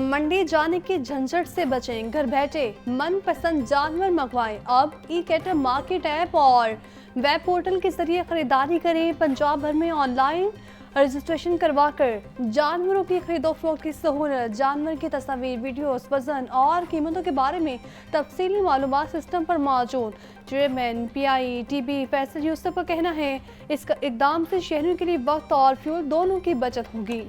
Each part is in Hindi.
मंडी जाने की झंझट से बचें, घर बैठे मनपसंद जानवर मंगवाएं। अब ई कैटर मार्केट ऐप और वेब पोर्टल के जरिए खरीदारी करें। पंजाब भर में ऑनलाइन रजिस्ट्रेशन करवाकर जानवरों की खरीदो फरोख्त की सहूलत। जानवर की तस्वीर, वीडियोस, वजन और कीमतों के बारे में तफसीली मालूमात सिस्टम पर मौजूद। Chairman PI TB Faisal Yusuf का कहना है, इस इकदाम से शहरियों के लिए वक्त और फ्यूल दोनों की बचत होगी।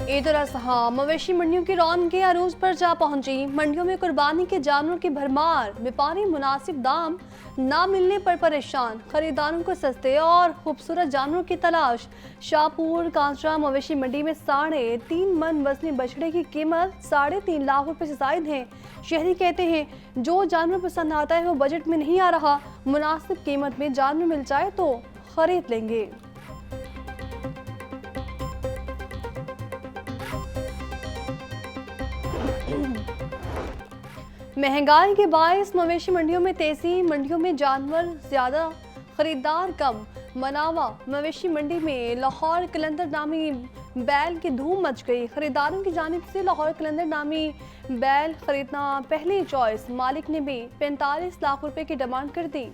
ईद उल अजहा मवेशी मंडियों की रौनकें अरूज पर जा पहुंची। मंडियों में कुर्बानी के जानवरों की भरमार। व्यापारी मुनासिब दाम ना मिलने पर परेशान। खरीदारों को सस्ते और खूबसूरत जानवरों की तलाश। शाहपुर कांचरा मवेशी मंडी में 3.5 मन वजनी बछड़े की कीमत 3.5 लाख रुपए से जायद है। शहरी कहते हैं, जो जानवर पसंद आता है वो बजट में नहीं आ रहा। मुनासिब कीमत में जानवर मिल जाए तो खरीद लेंगे। महंगाई के बायस मवेशी मंडियों में तेजी। मंडियों में जानवर ज्यादा, खरीदार कम। मनावा मवेशी मंडी में लाहौर कलंदर नामी बैल की धूम मच गई। खरीदारों की जानिब से लाहौर कलंदर नामी बैल खरीदना पहली चॉइस। मालिक ने भी 45 लाख रुपए की डिमांड कर दी।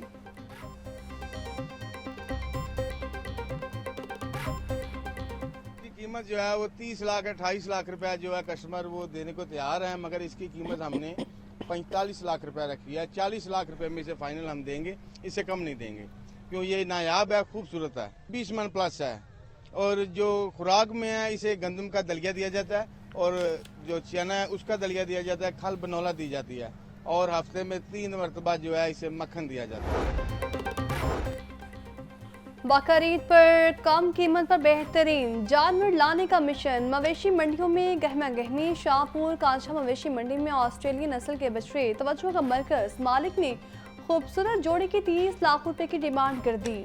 कीमत जो है वो 30 लाख 28 लाख रुपया जो है कस्टमर वो देने को तैयार है, मगर इसकी कीमत हमने 45 लाख रुपया रखी है। 40 लाख रुपए में से फाइनल हम देंगे, इससे कम नहीं देंगे, क्यों ये नायाब है, खूबसूरत है, 20 मन प्लस है। और जो खुराक में है इसे गंदम का दलिया दिया जाता है और जो चना है उसका दलिया दिया जाता है, खल बनौला दी जाती है और हफ्ते में 3 मरतबा जो है इसे मक्खन दिया जाता है। बकरीद पर कम कीमत पर बेहतरीन जानवर लाने का मिशन। मवेशी मंडियों में गहमा गहमी। शाहपुर कांचा मवेशी मंडी में ऑस्ट्रेलियन नस्ल के बछड़े तवज्जो का मरकज। मालिक ने खूबसूरत जोड़े की 30 लाख रुपए की डिमांड कर दी।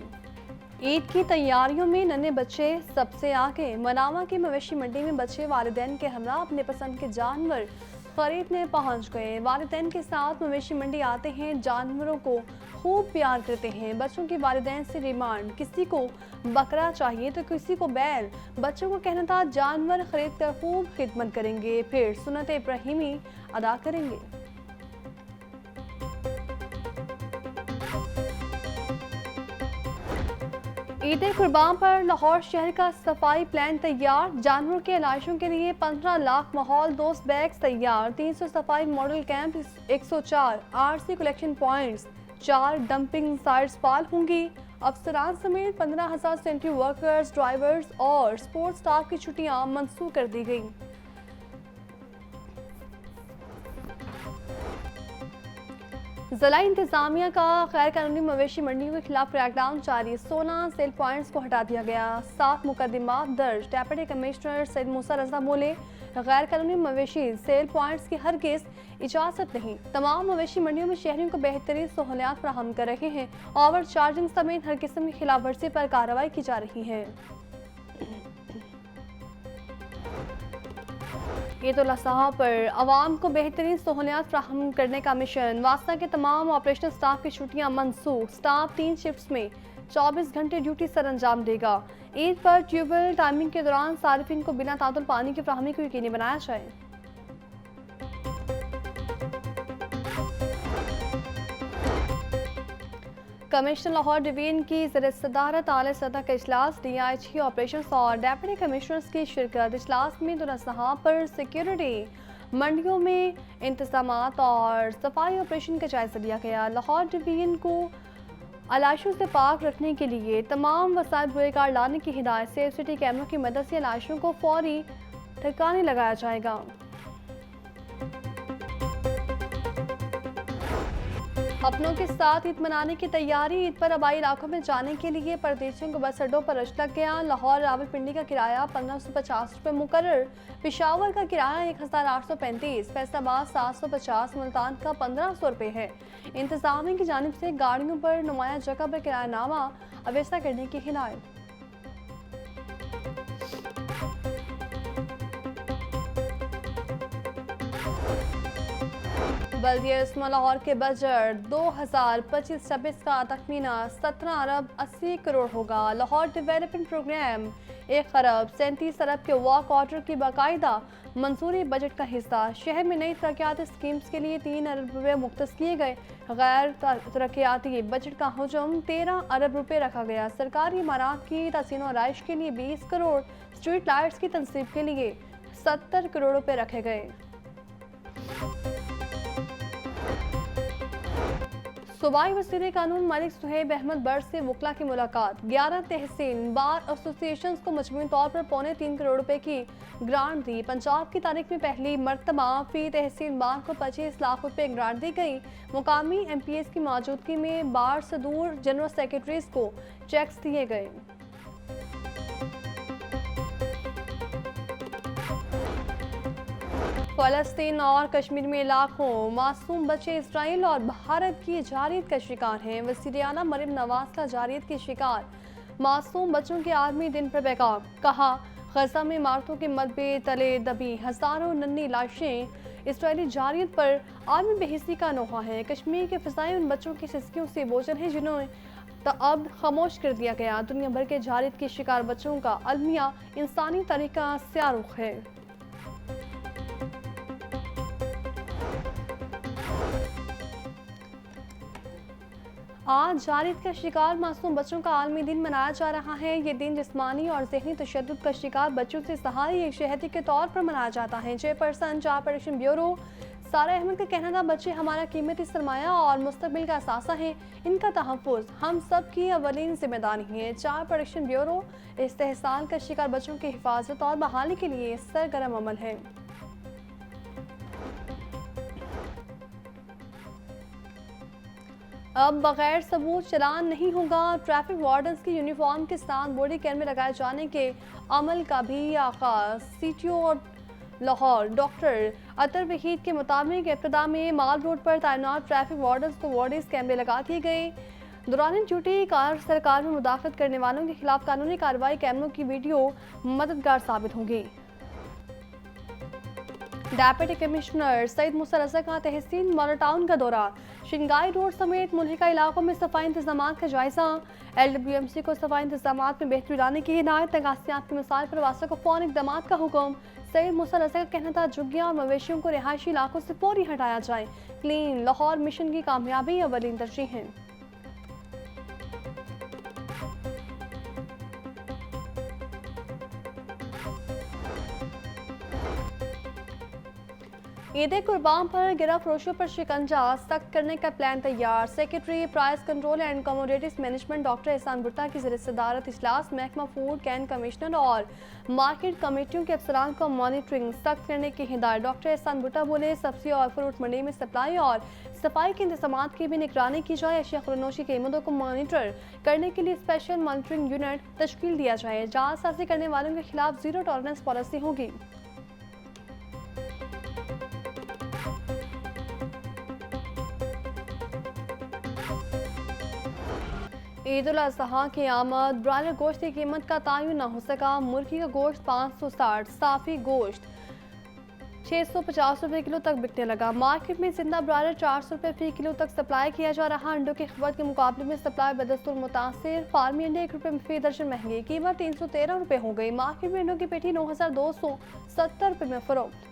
ईद की तैयारियों में नन्हे बच्चे सबसे आगे। मनावा की मवेशी मंडी में बच्चे वालिदैन के हमरा अपने पसंद के जानवर खरीदने पहुंच गए। वालिदैन के साथ मवेशी मंडी आते हैं, जानवरों को खूब प्यार करते हैं। बच्चों की वालिदैन से डिमांड, किसी को बकरा चाहिए तो किसी को बैल। बच्चों को कहना था जानवर खरीद कर खूब खिदमत करेंगे, फिर सुन्नत इब्राहिमी अदा करेंगे। ईद कुर्बान पर लाहौर शहर का सफाई प्लान तैयार। जानवरों के इलाजों के लिए 15 लाख माहौल दोस्त बैग्स तैयार। 300 सफाई model camp, 104 RC collection points, 4 dumping sites फाल होंगी। अफसरान समेत 15,000 सेंट्री वर्कर्स, ड्राइवर्स और स्पोर्ट्स स्टाफ की छुट्टियां मंसूख कर दी गई। जिला इंतजामिया का गैर कानूनी मवेशी मंडियों के खिलाफ क्रैकडाउन जारी। 16 सेल पॉइंट्स को हटा दिया गया। 7 मुकदमात दर्ज। डेप्यूटी कमिश्नर सैयद मूसा रजा बोले, गैर कानूनी मवेशी सेल पॉइंट्स की हरगिज इजाजत नहीं। तमाम मवेशी मंडियों में शहरियों को बेहतरीन सहूलियात फराहम कर रहे हैं। ओवर चार्जिंग समेत हर किस्म की खिलाफ वर्जी पर कार्रवाई की जा रही है। ईद उल अजहा पर अवाम को बेहतरीन सहूलियात फराहम करने का मिशन। वास्ता के तमाम ऑपरेशनल स्टाफ की छुट्टियां मनसूख। स्टाफ 3 शिफ्ट्स में 24 घंटे ड्यूटी सर अंजाम देगा। ईद पर ट्यूबवेल टाइमिंग के दौरान सारिफिन को बिना तातुल पानी की फराहमी को यकीनी बनाया जाए। कमिश्नर लाहौर डिवीजन की सदारत आला सतह का इजलास। DIG ऑपरेशंस और डेप्यूटी कमिश्नर्स की शिरकत। इजलास में ईद उल अजहा पर सिक्योरिटी, मंडियों में इंतजामात और सफाई ऑपरेशन का जायजा लिया गया। लाहौर डिवीजन को अलाइशों से पाक रखने के लिए तमाम वसाइल रोएगार लाने की हिदायत। सेफ सिटी कैमरों की मदद से अलाइशों को फौरी ठिकाने लगाया जाएगा। अपनों के साथ ईद मनाने की तैयारी। ईद पर आबाई इलाकों में जाने के लिए परदेशियों को बस अड्डों पर रश लग गया। लाहौर रावलपिंडी का किराया 1550 रुपये मुकर्रर। पेशावर का किराया 1835। फैसलाबाद 750। मुल्तान का 1500 रुपये है। इंतजामिया की जानिब से गाड़ियों पर नुमाया जगह पर किरायानामा अवेसा करने की हिदायत। बल्दिया इस्मा लाहौर के बजट 2025-26 का तखमीना 17 अरब 80 करोड़ होगा। लाहौर डेवलपमेंट प्रोग्राम 1 खरब 37 अरब के वॉक ऑर्डर की बाकायदा मंजूरी बजट का हिस्सा। शहर में नई तरक्याती स्कीम्स के लिए 3 अरब रुपए मुख्तस किए गए। गैर तरक्याती बजट का हजम 13 अरब रुपए रखा गया। सरकारी इमारत की तहसीन और आइश के लिए 20 करोड़, स्ट्रीट लाइट्स की तनसीब के लिए 70 करोड़ रुपए रखे गए। सूबाई वज़ीर कानून मलिक सुहेब अहमद बर से वकला की मुलाकात। 11 तहसीन बार एसोसिएशंस को मजमूई तौर पर 3.25 करोड़ रुपए की ग्रांट दी। पंजाब की तारीख में पहली मरतबा फी तहसीन बार को 25 लाख रुपए ग्रांट दी गई। मुकामी MPs की मौजूदगी में बार सदूर जनरल सेक्रेटरीज को चेक्स दिए गए। फ़लस्तीन और कश्मीर में लाखों मासूम बच्चे इसराइल और भारत की जारियत का शिकार हैं। वज़ीर आला मरियम नवाज का जारियत के शिकार मासूम बच्चों के आलमी दिन पर पैगाम। कहा, गजा में इमारतों के मलबे तले दबी हजारों नन्ही लाशें इसराइली जारियत पर आलमी बेहिसी का नोहा है। कश्मीर के फ़िज़ाएं उन बच्चों की सिसकियों से बोझल हैं जिन्हें अब खामोश कर दिया गया। दुनिया भर के जारियत के शिकार बच्चों का अलमिया इंसानी तरीका से रुख है। आज जारियत का शिकार मासूम बच्चों का आलमी दिन मनाया जा रहा है। ये दिन जिस्मानी और ज़हनी तशद्दुद का शिकार बच्चों से सहारे एक शहरी के तौर पर मनाया जाता है। चेयरपर्सन चार प्रोडक्शन ब्यूरो सारा अहमद का कहना था, बच्चे हमारा कीमती सरमाया और मुस्तकबिल का असासा है। इनका तहफ़्फ़ुज़ हम सब की अवलीन जिम्मेदारी है। चार प्रोडक्शन ब्यूरो इस्तेहसाल का शिकार बच्चों की हिफाजत और बहाली के लिए सरगर्म अमल है। अब बगैर सबूत चलान नहीं होगा। ट्रैफिक वार्डन्स की यूनिफॉर्म के साथ बॉडी कैमरे लगाए जाने के अमल का भी आगाज। CTO लाहौर डॉक्टर अतर वहीद के मुताबिक इब्तिदा में माल रोड पर तैनात ट्रैफिक वार्डन्स को बॉडीज कैमरे लगा दिए गए। दौरान ड्यूटी कार सरकार में मुदाखलत करने वालों के खिलाफ कानूनी कार्रवाई कैमरों की वीडियो मददगार साबित होगी। डेप्यूटी कमिश्नर सईद मूसा रज़ा का तहसील मॉडल टाउन का दौरा। शिंगाई रोड समेत मुल्हिका इलाकों में सफाई इंतजाम का जायजा। LWMC को सफाई इंतजाम में बेहतरी लाने की हिदायत। तगासियात के मसाइल पर वासा को फौरी इक़दाम का हुक्म। सईद मूसा रज़ा का कहना था, झुग्गियां और मवेशियों को रिहायशी इलाकों से फौरी हटाया जाए। क्लीन लाहौर मिशन की कामयाबी अवलीन तरजीह है। ईद कुर्बान पर गिरफ्त फरोशों पर शिकंजा सख्त करने का प्लान तैयार। Secretary price control and commodities management doctor एहसान भुट्टा की ज़रिए-ए-सदारत इजलास महकमा फूड कैन कमिश्नर और मार्केट कमेटियों के अफसरान को मॉनिटरिंग सख्त करने की हिदायत। डॉक्टर एहसान भुट्टा बोले, सब्जी और फ्रूट मंडी में सप्लाई और सफाई के इंतजाम की भी निगरानी की जाए। अशिया खुरनोशी की कीमतों को मॉनिटर करने के लिए स्पेशल मॉनिटरिंग यूनिट तश्कील दिया जाए। जालसाजी करने वालों के खिलाफ जीरो टॉलरेंस पॉलिसी होगी। ईद उल अज़हा की आमद। ब्रॉयलर गोश्त की कीमत का तयन न हो सका। मुर्गी का गोश्त 560, साफ़ी गोश्त 650 रुपये किलो तक बिकने लगा। मार्केट में जिंदा ब्रॉयलर 400 रुपये फी किलो तक सप्लाई किया जा रहा। अंडों की खपत के मुकाबले में सप्लाई बदस्तूर मुतासिर। फार्मी अंडे 1 रुपये फी दर्जन महंगे, कीमत 313 रुपये हो गई। मार्केट में अंडों की पेटी 9270 रुपये में फरोख्त।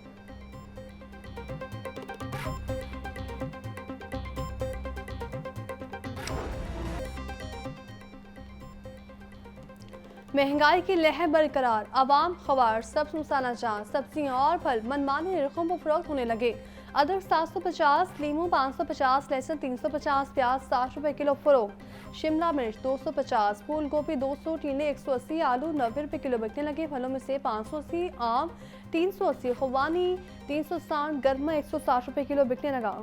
महंगाई की लहर बरकरार। अवाम खवार सब्ज मसाला जात सब्जियां और फल मनमाने निरखों पर फरोख्त होने लगे। अदरक 750, लीमू 550, लहसुन 350, प्याज 60 रुपये किलो फरोख्त। शिमला मिर्च 250, फूल गोभी 200, टींडे 180, आलू 90 रुपये किलो बिकने लगे। फलों में से 580, आम 380, खुबानी 360, गर्मा 160 रुपये किलो बिकने लगा।